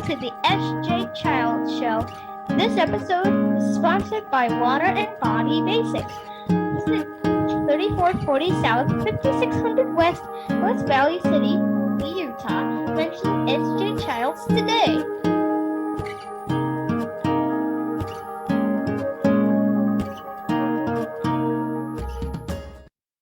to the SJ Child Show. This episode is sponsored by Water and Body Basics. Visit 3440 South, 5600 West, West Valley City, Utah. Mention SJ Childs today.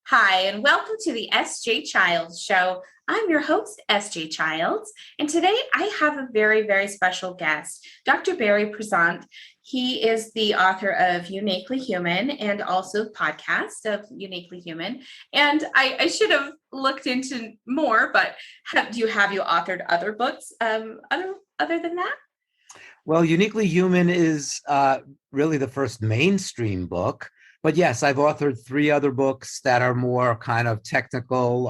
Hi, and welcome to the SJ Childs Show. I'm your host, SJ Childs, and today I have a very, very special guest, Dr. Barry Prizant. He is the author of Uniquely Human and also podcast of Uniquely Human. And I should have looked into more, but have you authored other books other than that? Well, Uniquely Human is really the first mainstream book. But yes, I've authored 3 other books that are more kind of technical,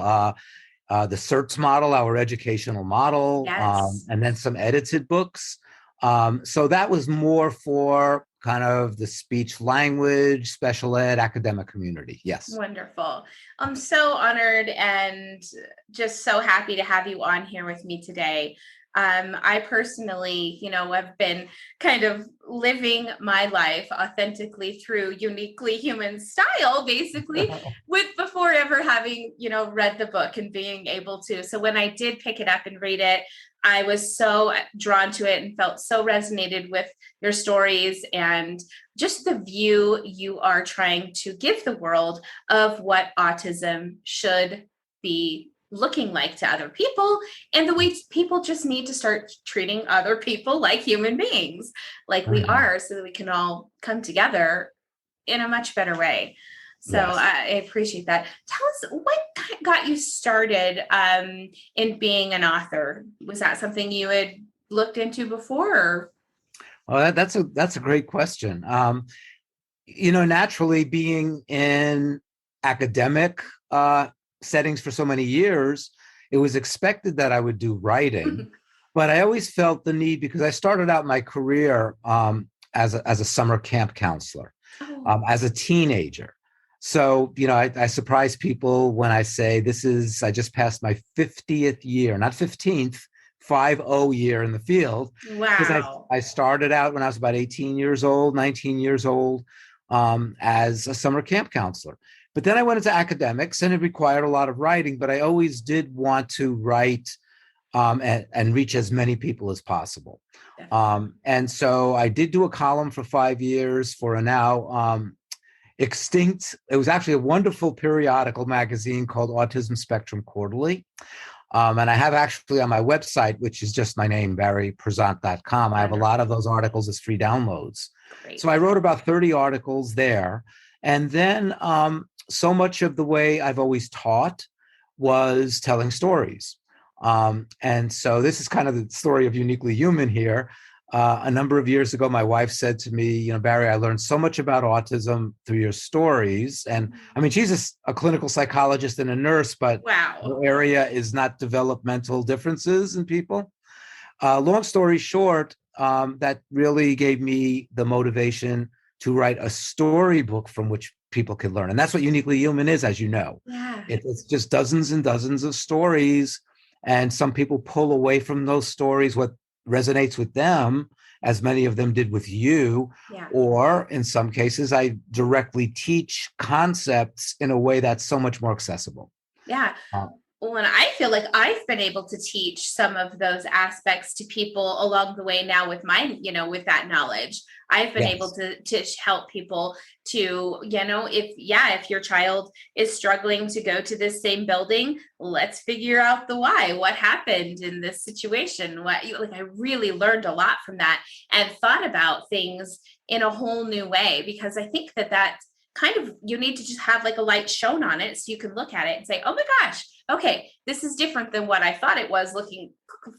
the CERTS model, our educational model, Yes. and then some edited books. So that was more for kind of the speech language, special ed, academic community. Yes. Wonderful. I'm so honored and just so happy to have you on here with me today. I personally, have been kind of living my life authentically through Uniquely Human style, basically, before ever having, read the book and being able to. So when I did pick it up and read it, I was so drawn to it and felt so resonated with your stories and just the view you are trying to give the world of what autism should be looking like to other people, and the way people just need to start treating other people like human beings, like we are, so that we can all come together in a much better way. So yes. I appreciate that. Tell us, what got you started in being an author? Was that something you had looked into before? Or? Well, that's a great question. Naturally, being in academic settings for so many years, it was expected that I would do writing, but I always felt the need, because I started out my career as a summer camp counselor, as a teenager. So, I surprise people when I say I just passed my 50th year, not 15th, 50 year in the field. Wow. Because I started out when I was about 18 years old, 19 years old, as a summer camp counselor. But then I went into academics, and it required a lot of writing, but I always did want to write and reach as many people as possible. And so I did do a column for 5 years for a now extinct, it was actually a wonderful periodical magazine called Autism Spectrum Quarterly. And I have actually on my website, which is just my name, barryprizant.com, I have a lot of those articles as free downloads. Great. So I wrote about 30 articles there. And then so much of the way I've always taught was telling stories. And so this is kind of the story of Uniquely Human here. A number of years ago, my wife said to me, Barry, I learned so much about autism through your stories. And I mean, she's a clinical psychologist and a nurse, but wow. Her area is not developmental differences in people. Long story short, that really gave me the motivation to write a storybook from which people can learn. And that's what Uniquely Human is, as you know. Yeah. It's just dozens and dozens of stories. And some people pull away from those stories what resonates with them, as many of them did with you. Yeah. Or in some cases, I directly teach concepts in a way that's so much more accessible. Yeah. Well, and I feel like I've been able to teach some of those aspects to people along the way now with my, with that knowledge. I've been able to help people to, if your child is struggling to go to this same building, let's figure out the why. What happened in this situation? I really learned a lot from that and thought about things in a whole new way, because I think that kind of, you need to just have like a light shown on it so you can look at it and say, oh my gosh, okay, this is different than what I thought it was,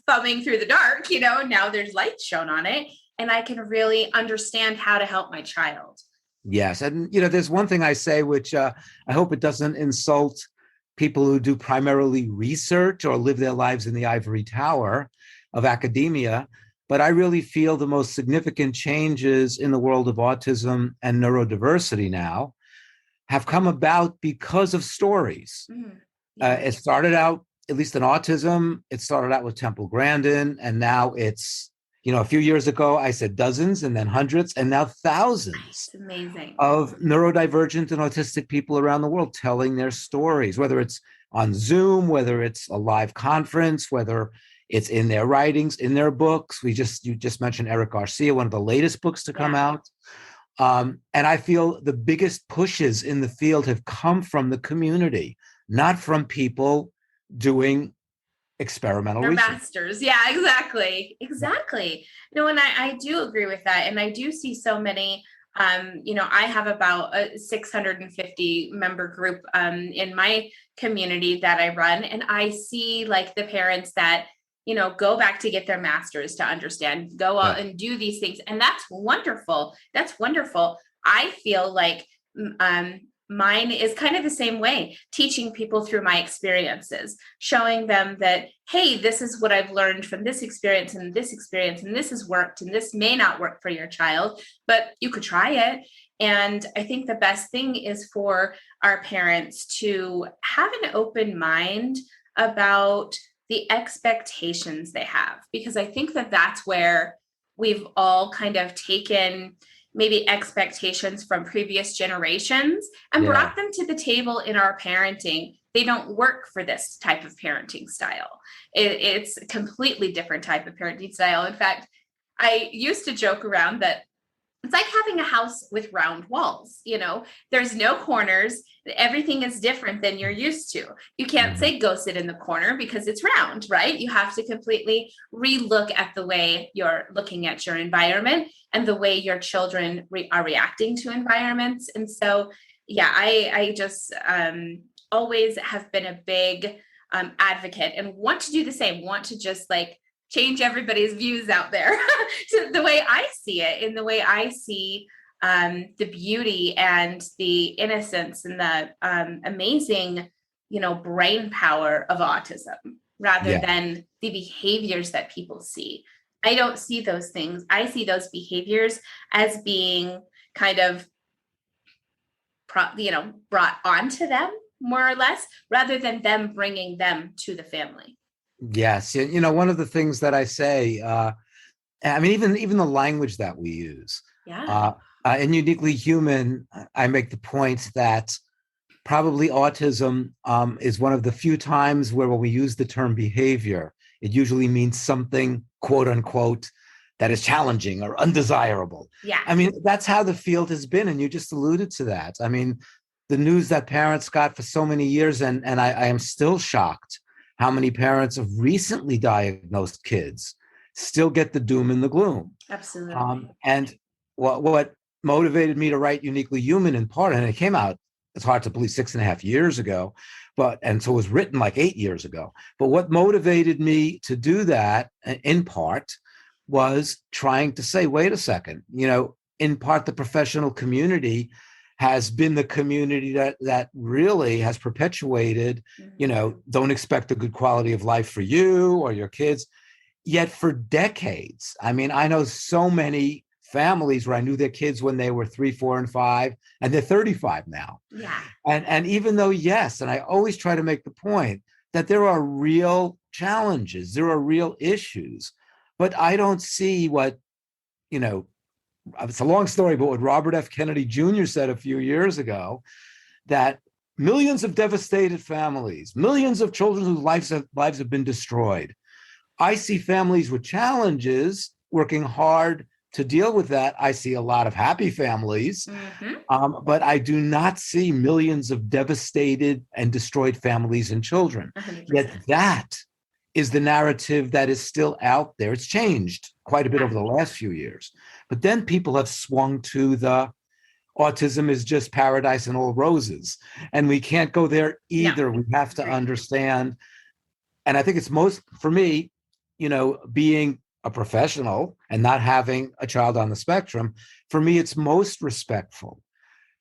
thumbing through the dark, now there's light shown on it and I can really understand how to help my child. Yes. And, there's one thing I say, which I hope it doesn't insult people who do primarily research or live their lives in the ivory tower of academia. But I really feel the most significant changes in the world of autism and neurodiversity now have come about because of stories. Mm-hmm. It started out, at least in autism, it started out with Temple Grandin, and now it's A few years ago, I said dozens and then hundreds and now thousands It's amazing. of neurodivergent and autistic people around the world telling their stories, whether it's on Zoom, whether it's a live conference, whether it's in their writings, in their books. You just mentioned Eric Garcia, one of the latest books to come out. And I feel the biggest pushes in the field have come from the community, not from people doing experimental Their research. masters. Yeah, exactly. And I do agree with that. And I do see so many, I have about a 650 member group in my community that I run. And I see like the parents that, go back to get their masters to understand, go out and do these things. And that's wonderful. That's wonderful. I feel like mine is kind of the same way, teaching people through my experiences, showing them that, hey, this is what I've learned from this experience, and this has worked, and this may not work for your child, but you could try it. And I think the best thing is for our parents to have an open mind about the expectations they have, because I think that that's where we've all kind of taken maybe expectations from previous generations and brought them to the table in our parenting. They don't work for this type of parenting style. It's a completely different type of parenting style. In fact, I used to joke around that it's like having a house with round walls. There's no corners. Everything is different than you're used to. You can't say go sit in the corner because it's round, right? You have to completely relook at the way you're looking at your environment and the way your children are reacting to environments. And so, I just always have been a big advocate and want to do the same, want to just like change everybody's views out there to the way I see it, in the way I see the beauty and the innocence and the amazing, brain power of autism, rather than the behaviors that people see. I don't see those things. I see those behaviors as being kind of, brought onto them more or less, rather than them bringing them to the family. Yes. One of the things that I say, even the language that we use, in Uniquely Human, I make the point that probably autism is one of the few times where when we use the term behavior, it usually means something, quote unquote, that is challenging or undesirable. Yeah. That's how the field has been. And you just alluded to that. The news that parents got for so many years, and I am still shocked how many parents of recently diagnosed kids still get the doom and the gloom. Absolutely. And what motivated me to write Uniquely Human in part, and it came out, it's hard to believe, 6.5 years ago, and so it was written like 8 years ago. But what motivated me to do that in part was trying to say, wait a second, in part the professional community has been the community that really has perpetuated, don't expect a good quality of life for you or your kids. Yet for decades, I know so many families where I knew their kids when they were 3, 4, and 5, and they're 35 now. Yeah. And even though, yes, and I always try to make the point that there are real challenges, there are real issues, but I don't see what, it's a long story, but what Robert F. Kennedy Jr. said a few years ago, that millions of devastated families, millions of children whose lives have been destroyed. I see families with challenges working hard to deal with that. I see a lot of happy families, but I do not see millions of devastated and destroyed families and children. 100%. Yet that is the narrative that is still out there. It's changed quite a bit over the last few years. But then people have swung to the autism is just paradise and all roses. And we can't go there either. No. We have to understand. And I think it's most, for me, being a professional and not having a child on the spectrum, for me, it's most respectful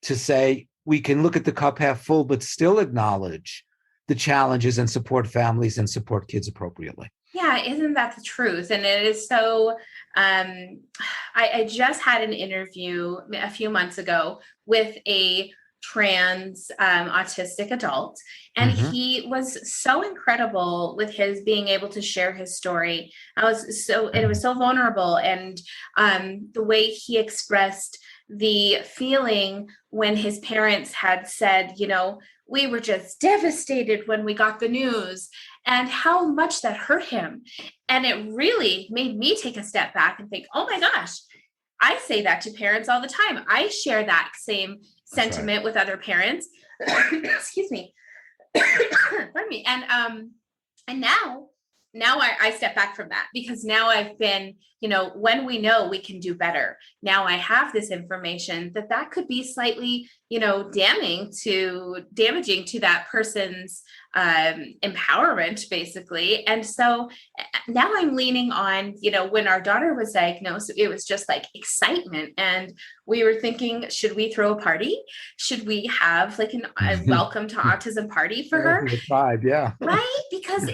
to say we can look at the cup half full, but still acknowledge the challenges and support families and support kids appropriately. Yeah, isn't that the truth? And it is so, I just had an interview a few months ago with a trans autistic adult. And he was so incredible with his being able to share his story. It was so vulnerable. And the way he expressed the feeling when his parents had said, we were just devastated when we got the news, and how much that hurt him. And it really made me take a step back and think, oh my gosh, I say that to parents all the time. I share that same sentiment with other parents. Excuse me. Pardon me. And now I step back from that, because now I've been, when we know we can do better, now I have this information that could be slightly, damaging to that person's empowerment, basically. And so now I'm leaning on, when our daughter was diagnosed, it was just like excitement. And we were thinking, should we throw a party? Should we have like a welcome to autism party for her? Tribe, yeah. Right? Because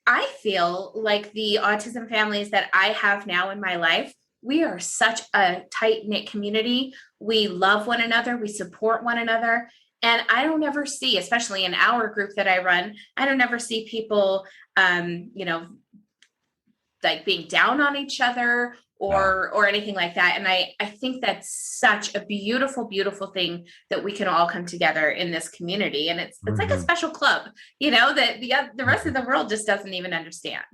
I feel like the autism families that I have now in my life, we are such a tight-knit community. We love one another. We support one another. And I don't ever see, especially in our group that I run, I don't ever see people, like being down on each other or anything like that. And I think that's such a beautiful, beautiful thing that we can all come together in this community. And it's like a special club, that the rest of the world just doesn't even understand.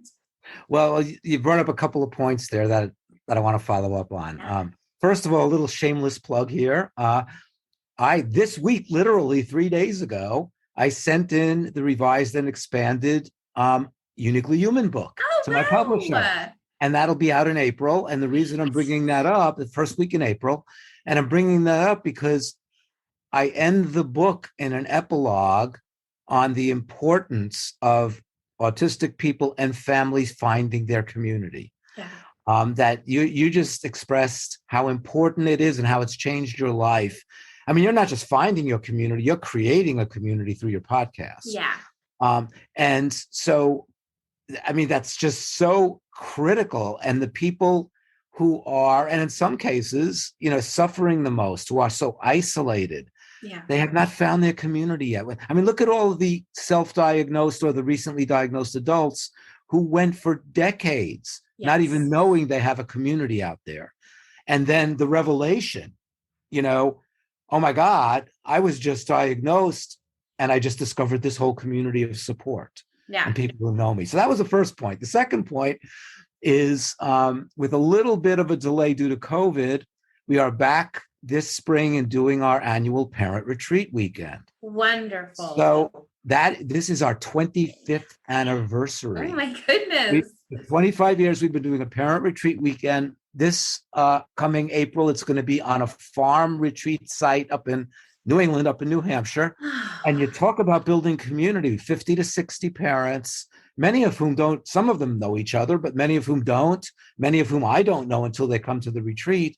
Well, you brought up a couple of points there that I want to follow up on. First of all, a little shameless plug here. This week, literally 3 days ago, I sent in the revised and expanded Uniquely Human book to my publisher. And that'll be out in April. And the reason I'm bringing that up, the first week in April, and I'm bringing that up because I end the book in an epilogue on the importance of autistic people and families finding their community. Yeah. That you just expressed how important it is and how it's changed your life. I mean, you're not just finding your community, you're creating a community through your podcast. Yeah. And so, I mean, that's just so critical. And the people who are, and in some cases, suffering the most, who are so isolated, they have not found their community yet. I mean, look at all of the self-diagnosed or the recently diagnosed adults who went for decades, not even knowing they have a community out there. And then the revelation, oh my God, I was just diagnosed and I just discovered this whole community of support. Yeah. And people who know me. So that was the first point. The second point is with a little bit of a delay due to COVID, we are back this spring and doing our annual parent retreat weekend. Wonderful. So this is our 25th anniversary. Oh my goodness. 25 years we've been doing a parent retreat weekend. This coming April, it's going to be on a farm retreat site up in New England, up in New Hampshire. And you talk about building community, 50 to 60 parents, many of whom don't, some of them know each other, but many of whom don't, many of whom I don't know until they come to the retreat.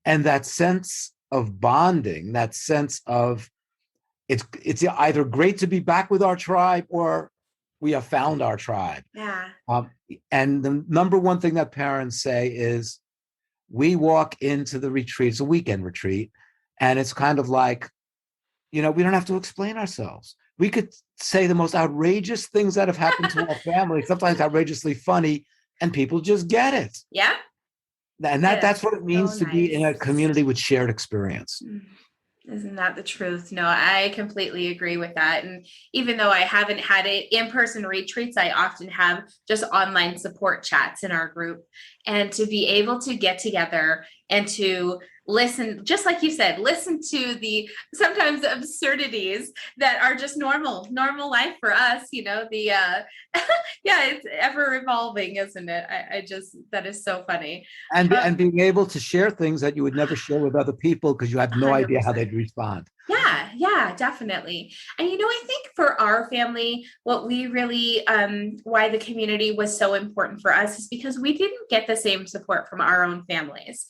And that sense of bonding, that sense of it's either great to be back with our tribe or we have found our tribe. Yeah. And the number one thing that parents say is we walk into the retreat, it's a weekend retreat, and it's kind of like, we don't have to explain ourselves. We could say the most outrageous things that have happened to our family, sometimes outrageously funny, and people just get it. Yeah. And that's what it means to be in a community with shared experience. Isn't that the truth? No, I completely agree with that. And even though I haven't had in-person retreats, I often have just online support chats in our group. And to be able to get together and to listen, just like you said, listen to the sometimes absurdities that are just normal life for us, it's ever evolving, isn't it? That is so funny. And being able to share things that you would never share with other people because you have no 100%. Idea how they'd respond. Yeah, definitely. And, I think for our family, what we really, why the community was so important for us is because we didn't get the same support from our own families.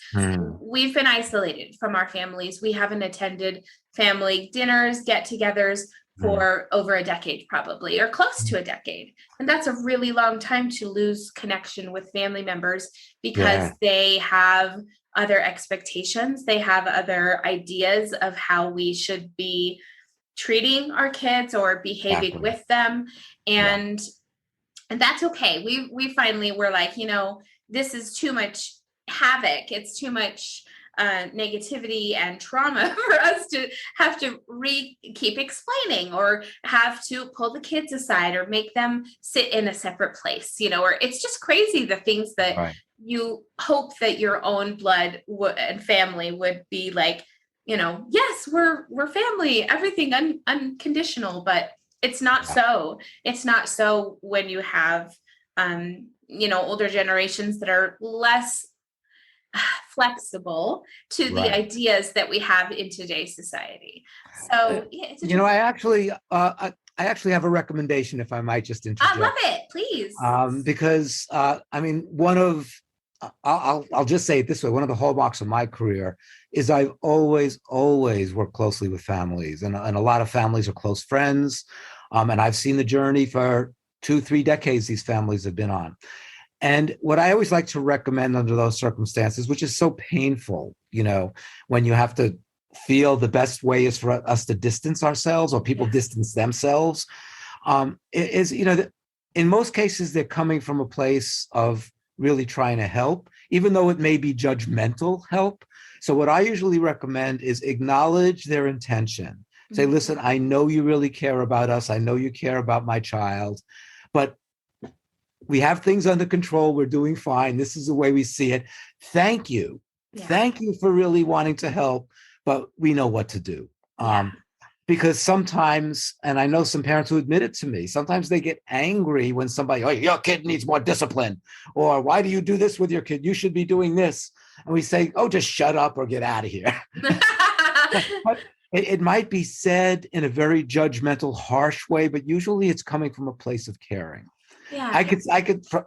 We've been isolated from our families. We haven't attended family dinners, get-togethers for over a decade, probably, or close to a decade. And that's a really long time to lose connection with family members because they have other expectations. They have other ideas of how we should be treating our kids or behaving Exactly. with them. Yeah. And that's okay. We finally were like, this is too much havoc. It's too much negativity and trauma for us to have to keep explaining or have to pull the kids aside or make them sit in a separate place, or it's just crazy the things that Right. you hope that your own blood and family would be like, yes, we're family, everything unconditional, but it's not Yeah. so. It's not so when you have, older generations that are less flexible to the Right. ideas that we have in today's society. So yeah, it's I actually have a recommendation, if I might just I love interject, it. Please. because I mean, I'll just say it this way: one of the hallmarks of my career is I've always worked closely with families, and a lot of families are close friends, and I've seen the journey for 2-3 decades these families have been on. And what I always like to recommend under those circumstances, which is so painful, when you have to feel the best way is for us to distance ourselves or people distance themselves, is, that in most cases, they're coming from a place of really trying to help, even though it may be judgmental help. So what I usually recommend is acknowledge their intention. Say, listen, I know you really care about us. I know you care about my child, but we have things under control. We're doing fine. This is the way we see it. Thank you. Yeah. Thank you for really wanting to help, but we know what to do. Because sometimes, and I know some parents who admit it to me, sometimes they get angry when somebody, oh, your kid needs more discipline, or why do you do this with your kid? You should be doing this. And we say, oh, just shut up or get out of here. But it might be said in a very judgmental, harsh way, but usually it's coming from a place of caring. Yeah.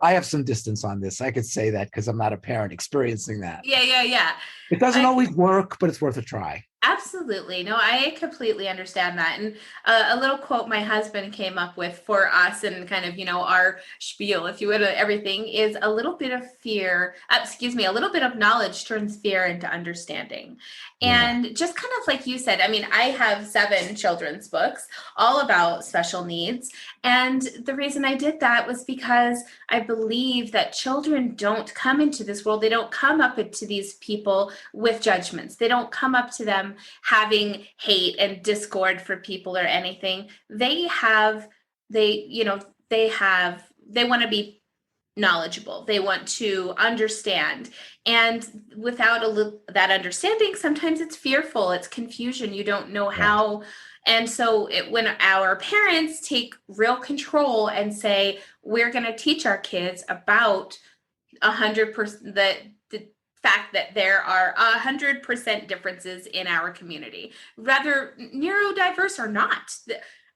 I have some distance on this. I could say that because I'm not a parent experiencing that. Yeah. It doesn't always work, but it's worth a try. Absolutely. No, I completely understand that. And a little quote my husband came up with for us and kind of, our spiel, if you would, everything is a little bit of a little bit of knowledge turns fear into understanding. And just kind of like you said, I mean, I have 7 children's books all about special needs. And the reason I did that was because I believe that children don't come into this world. They don't come up to these people with judgments. They don't come up to them having hate and discord for people or anything. They want to be knowledgeable. They want to understand. And without that understanding, sometimes it's fearful, it's confusion. You don't know how. And so when our parents take real control and say, we're going to teach our kids about 100%, the fact that there are 100% differences in our community, whether neurodiverse or not.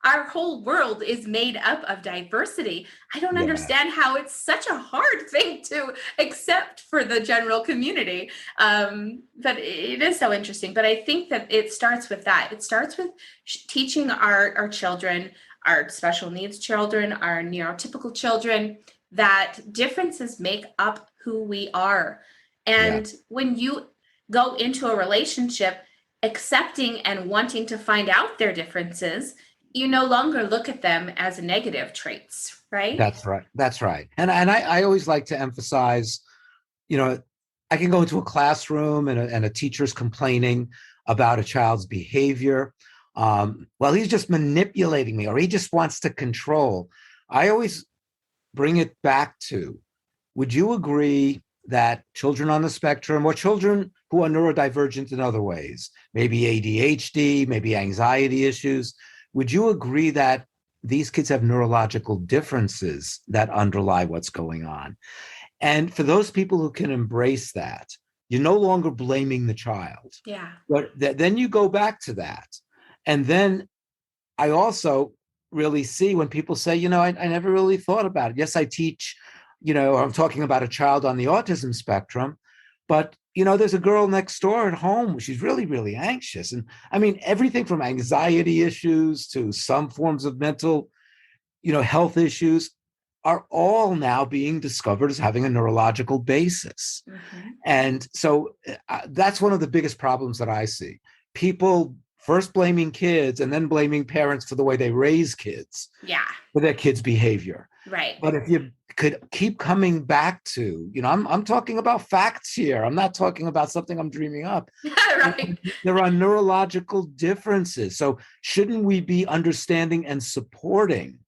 Our whole world is made up of diversity. I don't understand how it's such a hard thing to accept for the general community. But it is so interesting. But I think that it starts with that. It starts with teaching our children, our special needs children, our neurotypical children, that differences make up who we are. And when you go into a relationship accepting and wanting to find out their differences, you no longer look at them as negative traits, right? That's right. And I always like to emphasize, I can go into a classroom and a teacher's complaining about a child's behavior. Well, he's just manipulating me, or he just wants to control. I always bring it back to, would you agree that children on the spectrum, or children who are neurodivergent in other ways, maybe ADHD, maybe anxiety issues, would you agree that these kids have neurological differences that underlie what's going on? And for those people who can embrace that, you're no longer blaming the child. Yeah. But then you go back to that. And then I also really see when people say, I never really thought about it. Yes, I teach, I'm talking about a child on the autism spectrum, but there's a girl next door at home. She's really, really anxious. And I mean, everything from anxiety issues to some forms of mental, health issues. are all now being discovered as having a neurological basis. Mm-hmm. And so that's one of the biggest problems that I see. People first blaming kids and then blaming parents for the way they raise kids, for their kids' behavior. Right. But if you could keep coming back to, I'm talking about facts here. I'm not talking about something I'm dreaming up. Right. There are neurological differences. So shouldn't we be understanding and supporting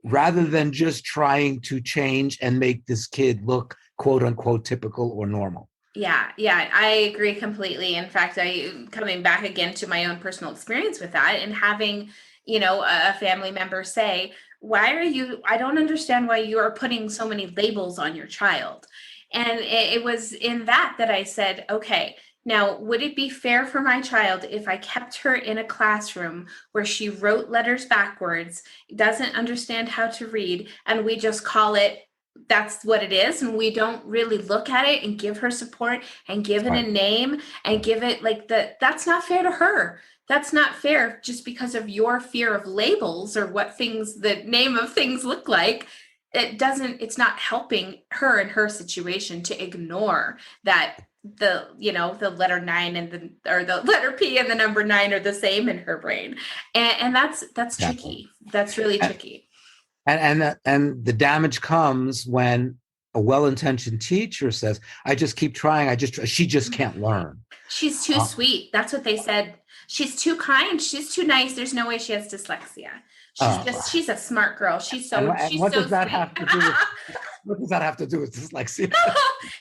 rather than just trying to change and make this kid look quote unquote typical or normal? Yeah, I agree completely. In fact, coming back again to my own personal experience with that and having, a family member say, I don't understand why you are putting so many labels on your child. And it was in that I said, okay, now, would it be fair for my child if I kept her in a classroom where she wrote letters backwards, doesn't understand how to read, and we just call it that's what it is, and we don't really look at it and give her support and give it a name and give it that's not fair to her. That's not fair just because of your fear of labels or what the name of things look like. It's not helping her in her situation to ignore that the letter 9 and the letter P and the number 9 are the same in her brain. And that's tricky. That's really tricky. And the damage comes when a well-intentioned teacher says, I just keep trying. She just can't learn. She's too sweet. That's what they said. She's too kind. She's too nice. There's no way she has dyslexia. She's a smart girl. She's so what does that sweet. have to do with what does that have to do with dyslexia?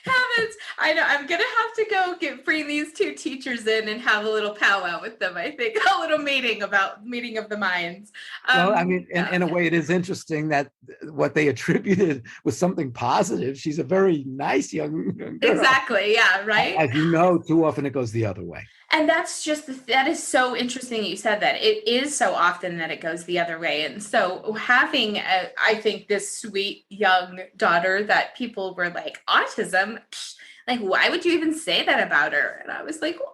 Heavens. I know. I'm gonna have to go bring these two teachers in and have a little powwow with them. I think a little meeting of the minds. Well, I mean, in a way, it is interesting that what they attributed was something positive. She's a very nice young girl. Exactly. Yeah. Right. As you know, too often it goes the other way. And that's that is so interesting you said that. It is so often that it goes the other way. And so having, I think, this sweet young daughter that people were like, autism, like, why would you even say that about her? And I was like, well,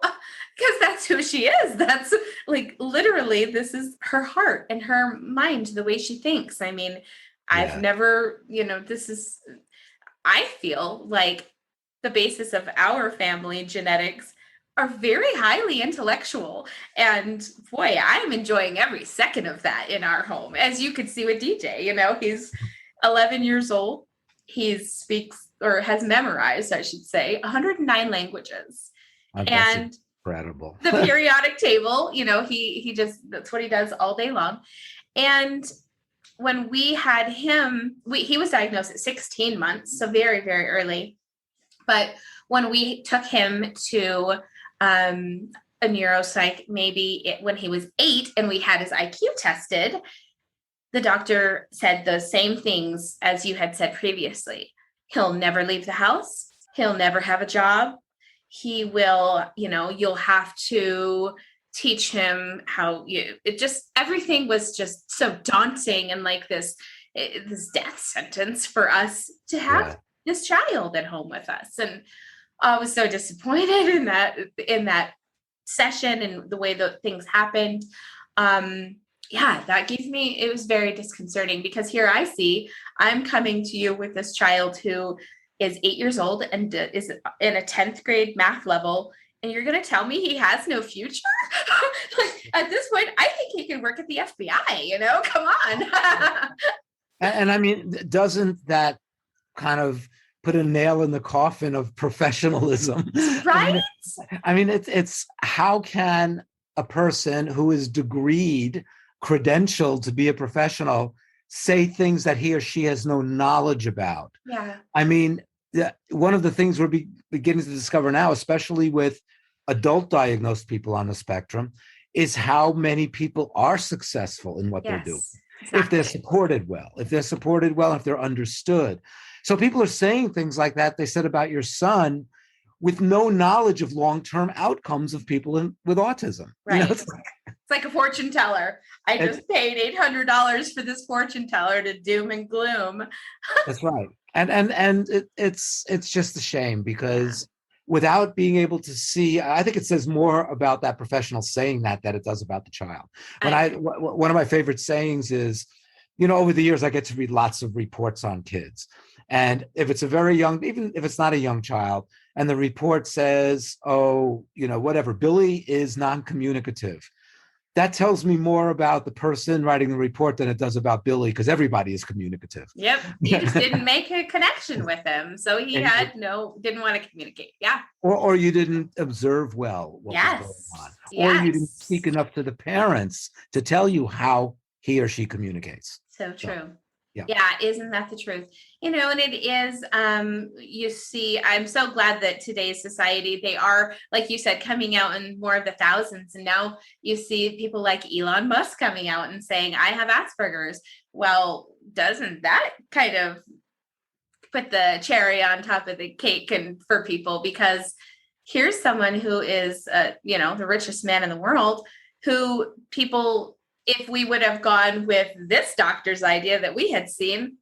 because that's who she is. That's like, literally, this is her heart and her mind, the way she thinks. I mean, I've never, I feel like the basis of our family genetics are very highly intellectual. And boy, I'm enjoying every second of that in our home. As you can see with DJ, he's 11 years old. He speaks or has memorized, I should say, 109 languages. And incredible. The periodic table, he just, that's what he does all day long. And when we had him, he was diagnosed at 16 months, so very, very early. But when we took him to a neuropsych, when he was 8 and we had his IQ tested, the doctor said the same things as you had said previously. He'll never leave the house. He'll never have a job. He will, you'll have to teach him how everything was just so daunting and like this death sentence for us to have this child at home with us. And I was so disappointed in that session and the way that things happened. That gave me, it was very disconcerting because here I'm coming to you with this child who is 8 years old and is in a 10th grade math level. And you're going to tell me he has no future? Like, at this point, I think he can work at the FBI, come on. and I mean, doesn't that kind of put a nail in the coffin of professionalism? Right? I mean, it's how can a person who is degreed, credentialed to be a professional, say things that he or she has no knowledge about? Yeah. I mean, one of the things we're beginning to discover now, especially with adult diagnosed people on the spectrum, is how many people are successful in what they're doing. Exactly. If they're supported well, if they're understood. So people are saying things like that they said about your son with no knowledge of long-term outcomes of people with autism. Right. It's like a fortune teller. I just paid $800 for this fortune teller to doom and gloom. That's right. And it's just a shame because without being able to see, I think it says more about that professional saying that it does about the child. One of my favorite sayings is, over the years, I get to read lots of reports on kids. And if it's a very young, even if it's not a young child, and the report says, oh, whatever, Billy is non-communicative, that tells me more about the person writing the report than it does about Billy, because everybody is communicative. Yep. You just didn't make a connection with him. So he didn't want to communicate. Yeah. Or you didn't observe well what was going on. Or you didn't speak enough to the parents to tell you how he or she communicates. So true. Yeah, isn't that the truth? And it is, you see, I'm so glad that today's society, they are, like you said, coming out in more of the thousands. And now you see people like Elon Musk coming out and saying, I have Asperger's. Well, doesn't that kind of put the cherry on top of the cake and for people? Because here's someone who is, the richest man in the world, who people, if we would have gone with this doctor's idea that we had seen,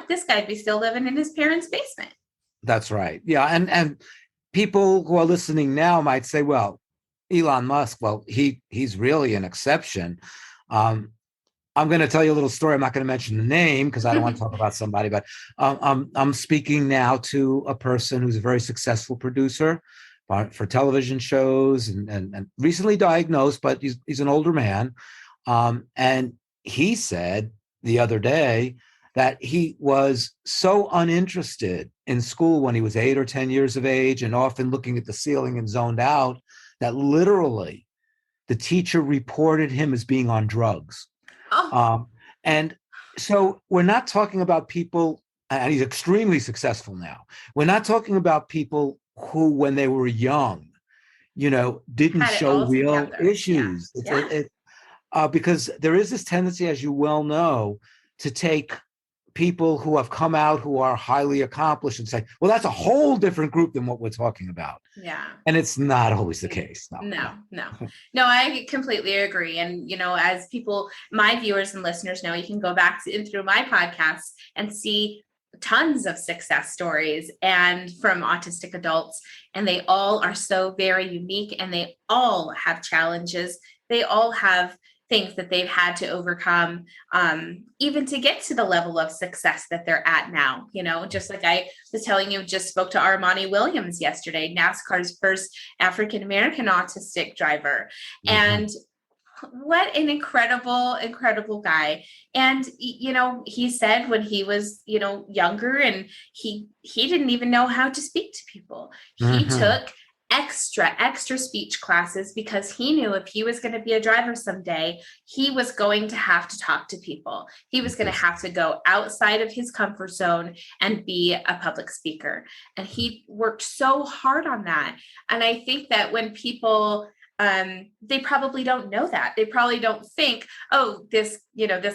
this guy'd be still living in his parents' basement. That's right. Yeah. And people who are listening now might say, well, Elon Musk, well, he's really an exception. I'm going to tell you a little story. I'm not going to mention the name because I don't want to talk about somebody, but I'm speaking now to a person who's a very successful producer for television shows and recently diagnosed, but he's an older man. And he said the other day that he was so uninterested in school when he was 8 or 10 years of age and often looking at the ceiling and zoned out that literally the teacher reported him as being on drugs. Oh. And so we're not talking about people, and he's extremely successful now. We're not talking about people who, when they were young, didn't show real issues. Because there is this tendency, as you well know, to take people who have come out who are highly accomplished and say, well, that's a whole different group than what we're talking about. Yeah. And it's not always the case. No, I completely agree. And, as people, my viewers and listeners know, you can go back through my podcast and see tons of success stories and from autistic adults. And they all are so very unique and they all have challenges. They all have things that they've had to overcome, even to get to the level of success that they're at now. Just like I was telling you, just spoke to Armani Williams yesterday, NASCAR's first African-American autistic driver. Mm-hmm. And what an incredible guy. And, he said when he was, younger and he didn't even know how to speak to people. Mm-hmm. He took extra speech classes because he knew if he was going to be a driver someday, he was going to have to talk to people. He was going to have to go outside of his comfort zone and be a public speaker. And he worked so hard on that. And I think that when people, they probably don't know that. They probably don't think, oh, this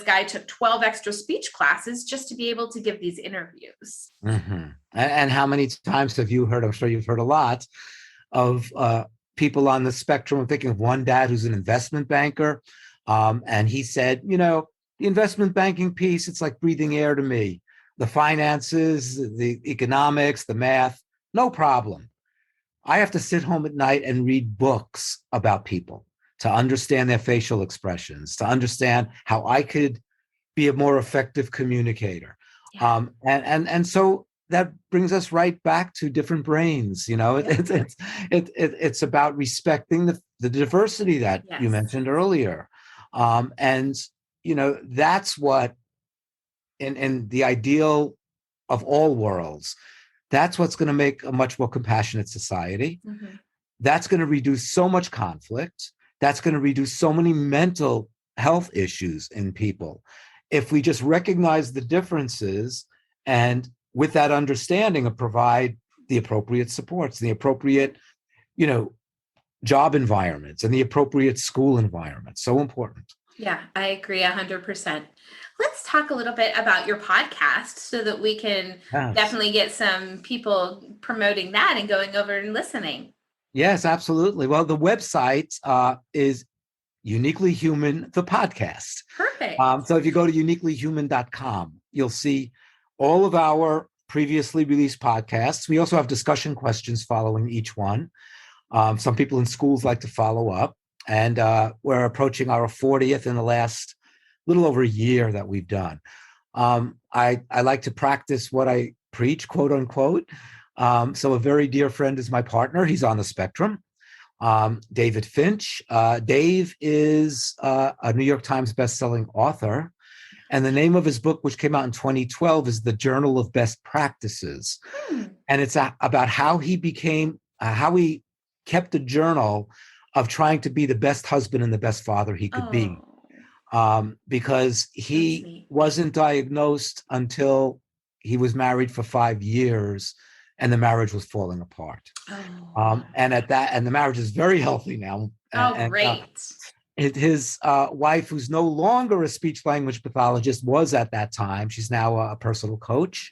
guy took 12 extra speech classes just to be able to give these interviews. Mm-hmm. And how many times have you heard, I'm sure you've heard a lot, of people on the spectrum. I'm thinking of one dad who's an investment banker. And he said, the investment banking piece, it's like breathing air to me. The finances, the economics, the math, no problem. I have to sit home at night and read books about people to understand their facial expressions, to understand how I could be a more effective communicator. Yeah. And so that brings us right back to different brains. It's about respecting the diversity that you mentioned earlier. That's what in the ideal of all worlds, that's what's going to make a much more compassionate society. Mm-hmm. That's going to reduce so much conflict. That's going to reduce so many mental health issues in people. If we just recognize the differences and with that understanding, provide the appropriate supports, the appropriate, job environments and the appropriate school environment. So important. Yeah, I agree 100%. Let's talk a little bit about your podcast so that we can definitely get some people promoting that and going over and listening. Yes, absolutely. Well, the website is Uniquely Human, the podcast. Perfect. So if you go to uniquelyhuman.com, you'll see all of our previously released podcasts. We also have discussion questions following each one. Some people in schools like to follow up. And we're approaching our 40th in the last little over a year that we've done. I like to practice what I preach, quote unquote. So a very dear friend is my partner. He's on the spectrum. David Finch. Dave is a New York Times bestselling author. And the name of his book, which came out in 2012, is The Journal of Best Practices. And it's about how he became, how he kept a journal of trying to be the best husband and the best father he could be. Because he wasn't diagnosed until he was married for 5 years and the marriage was falling apart. And the marriage is very healthy now. Great. His wife, who's no longer a speech language pathologist, was at that time. She's now a personal coach.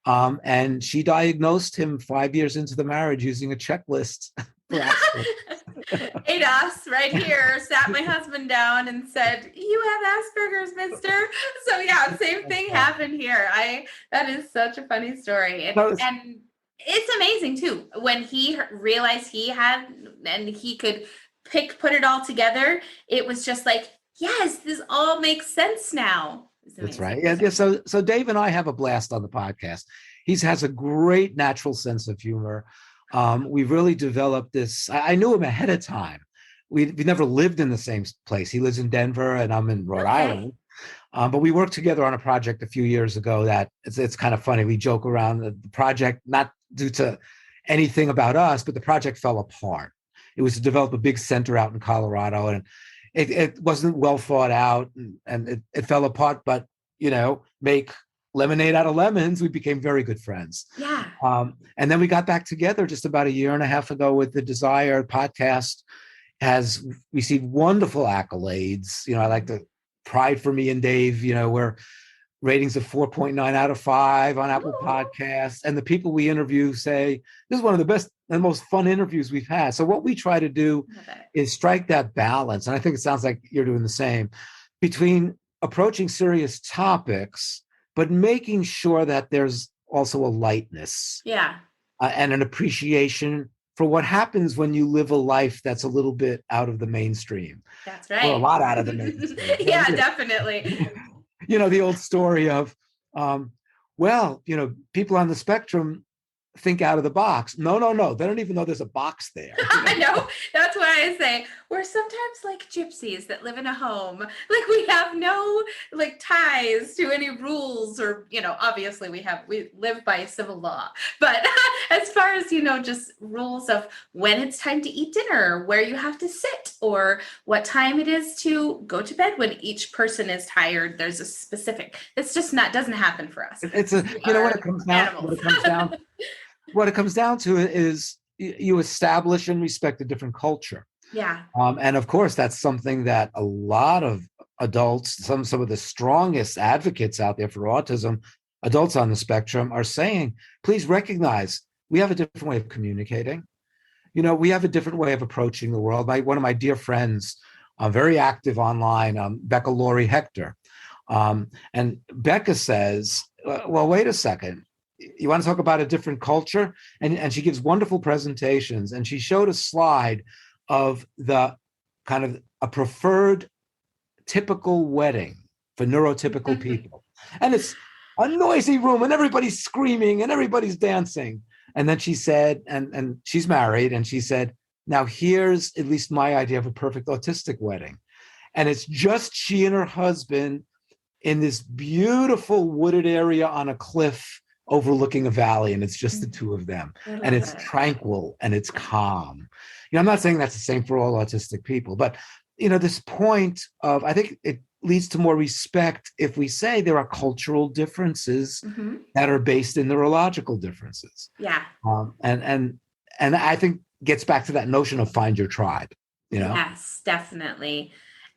And she diagnosed him 5 years into the marriage using a checklist. ADOS right here, sat my husband down and said, "You have Asperger's, mister." So yeah, same thing happened here. That is such a funny story. And it's amazing too, when he realized he had, and he could put it all together, it was just like, yes, this all makes sense now. That's right. Yeah. So Dave and I have a blast on the podcast. He has a great natural sense of humor. We've really developed this. I knew him ahead of time. We never lived in the same place. He lives in Denver and I'm in Rhode Island. But we worked together on a project a few years ago that it's kind of funny. We joke around the project, not due to anything about us, but the project fell apart. It was to develop a big center out in Colorado, and it wasn't well thought out, and it fell apart. But make lemonade out of lemons. We became very good friends. Yeah. And then we got back together just about a year and a half ago with the Desire podcast. Has received wonderful accolades. I like to pride for me and Dave. We're ratings of 4.9 out of 5 on Apple Podcasts. And the people we interview say, this is one of the best and most fun interviews we've had. So what we try to do is strike that balance. And I think it sounds like you're doing the same, between approaching serious topics, but making sure that there's also a lightness. Yeah. And an appreciation for what happens when you live a life that's a little bit out of the mainstream. That's right. Or a lot out of the mainstream. Yeah, definitely. The old story of, people on the spectrum think out of the box. No. They don't even know there's a box there. I know. That's why I say we're sometimes like gypsies that live in a home. Like we have no ties to any rules, or, obviously we live by civil law. But as far as, just rules of when it's time to eat dinner, where you have to sit, or what time it is to go to bed when each person is tired, there's a specific, it's just doesn't happen for us. It's what it comes down to is you establish and respect a different culture. Yeah. And of course, that's something that a lot of adults, some of the strongest advocates out there for autism, adults on the spectrum, are saying, please recognize we have a different way of communicating. We have a different way of approaching the world. One of my dear friends, very active online, Becca Laurie Hector. And Becca says, well, wait a second. You want to talk about a different culture? And she gives wonderful presentations. And she showed a slide of the kind of a preferred typical wedding for neurotypical people. And it's a noisy room and everybody's screaming and everybody's dancing. And then she said, and she's married, and she said, now here's at least my idea of a perfect autistic wedding. And it's just she and her husband in this beautiful wooded area on a cliff overlooking a valley, and it's just the two of them, and it's tranquil and it's calm. I'm not saying that's the same for all autistic people, but this point of, I think it leads to more respect if we say there are cultural differences that are based in neurological differences. Yeah. And I think gets back to that notion of find your tribe. Yes, definitely.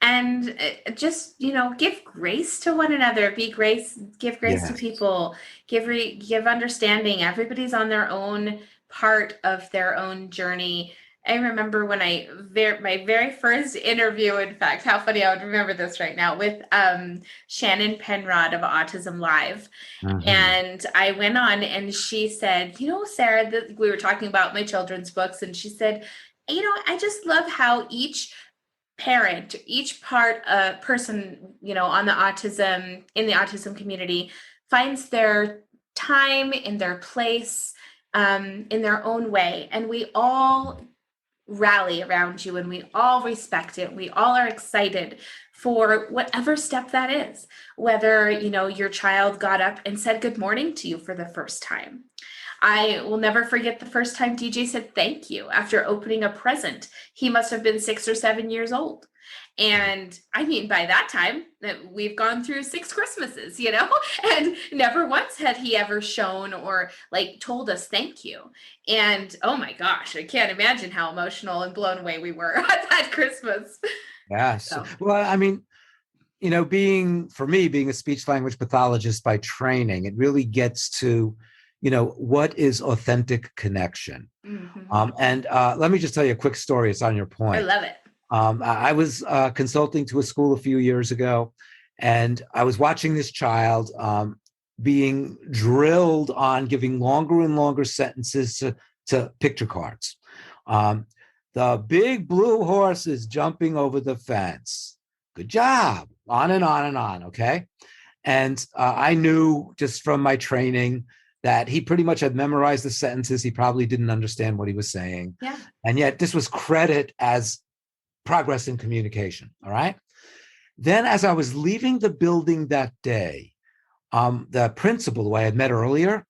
And just, give grace to one another, give grace to people, give understanding. Everybody's on their own part of their own journey. I remember when my very first interview, in fact, how funny, I would remember this right now, with Shannon Penrod of Autism Live. And I went on and she said, Sarah, we were talking about my children's books, and she said, I just love how each parent, each person, on the autism, in the autism community, finds their time in their place, in their own way. And we all rally around you and we all respect it. We all are excited for whatever step that is, whether, your child got up and said good morning to you for the first time. I will never forget the first time DJ said thank you after opening a present. He must have been 6 or 7 years old. And I mean, by that time, we've gone through 6 Christmases, and never once had he ever shown or told us thank you. And oh my gosh, I can't imagine how emotional and blown away we were at that Christmas. Yes. So. Well, I mean, being a speech language pathologist by training, it really gets to, what is authentic connection? Mm-hmm. And let me just tell you a quick story. It's on your point. I love it. I was consulting to a school a few years ago, and I was watching this child being drilled on giving longer and longer sentences to picture cards. The big blue horse is jumping over the fence. Good job. On and on and on. Okay. And I knew just from my training that he pretty much had memorized the sentences. He probably didn't understand what he was saying. Yeah. And yet this was credit as progress in communication. All right. Then as I was leaving the building that day, the principal who I had met earlier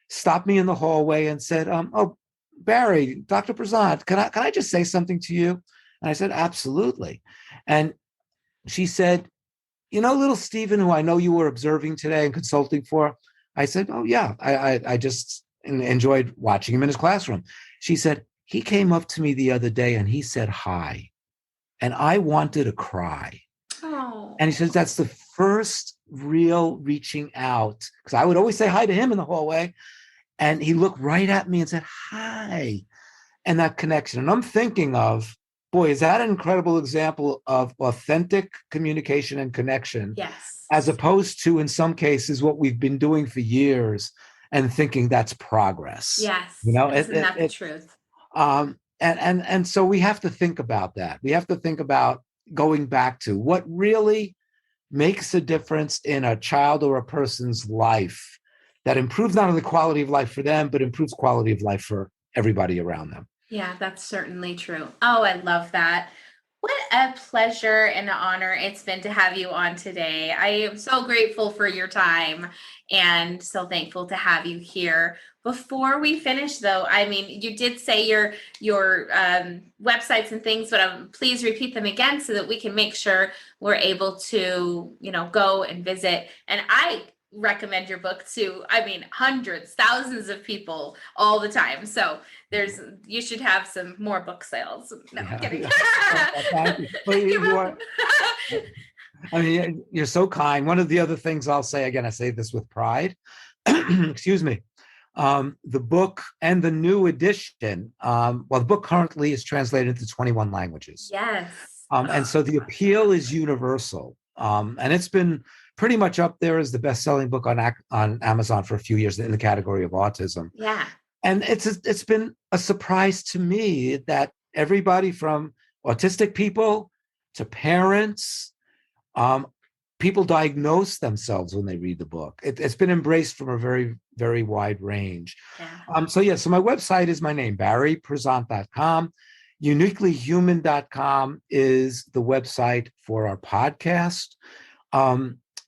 stopped me in the hallway and said, oh, Barry, Dr. Prizant, can I just say something to you? And I said, absolutely. And she said, little Stephen, who I know you were observing today and consulting for? I said, oh, yeah, I just enjoyed watching him in his classroom. She said, he came up to me the other day and he said hi. And I wanted to cry. Oh. And he says, that's the first real reaching out. Because I would always say hi to him in the hallway. And he looked right at me and said, hi. And that connection. And I'm thinking of, boy, is that an incredible example of authentic communication and connection? Yes. As opposed to, in some cases, what we've been doing for years and thinking that's progress. Yes. Isn't that the truth? And so we have to think about that. We have to think about going back to what really makes a difference in a child or a person's life that improves not only quality of life for them, but improves quality of life for everybody around them. Yeah, that's certainly true. Oh, I love that. What a pleasure and an honor it's been to have you on today. I am so grateful for your time and so thankful to have you here. Before we finish, though, I mean, you did say your websites and things, but please repeat them again so that we can make sure we're able to, go and visit. And I recommend your book to, hundreds, thousands of people all the time. So you should have some more book sales. No, I'm kidding. You're so kind. One of the other things I'll say, again, I say this with pride, excuse me, the book and the new edition, the book currently is translated into 21 languages. Yes. And so the appeal is universal. And it's been pretty much up there as the best-selling book on Amazon for a few years in the category of autism. Yeah. And it's been a surprise to me that everybody from autistic people to parents, people diagnose themselves when they read the book. It's been embraced from a very, very wide range. Yeah. So my website is my name, barryprizant.com. Uniquelyhuman.com is the website for our podcast.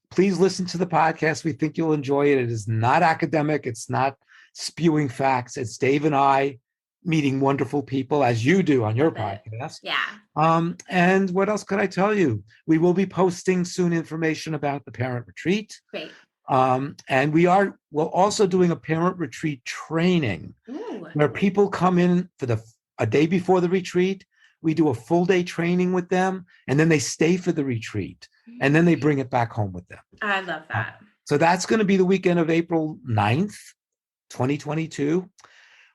Please listen to the podcast. We think you'll enjoy it. It is not academic. It's not spewing facts. It's Dave and I meeting wonderful people, as you do on your podcast. Yeah. And what else could I tell you? We will be posting soon information about the parent retreat. Great. And we're also doing a parent retreat training. Ooh. Where people come in for a day before the retreat. We do a full day training with them, and then they stay for the retreat, and then they bring it back home with them. I love that. So that's going to be the weekend of April 9th, 2022.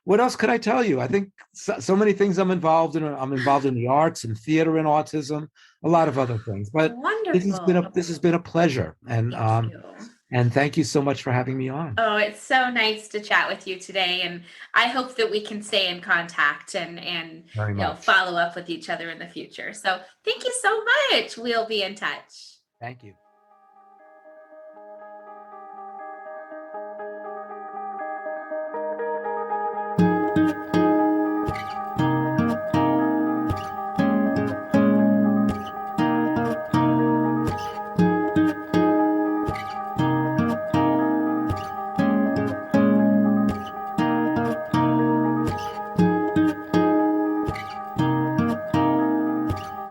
What else could I tell you? I think so many things I'm involved in. I'm involved in the arts and theater and autism, a lot of other things. But wonderful. This has been a pleasure. And And thank you so much for having me on. Oh, it's so nice to chat with you today. And I hope that we can stay in contact and Very much. follow up with each other in the future. So thank you so much. We'll be in touch. Thank you.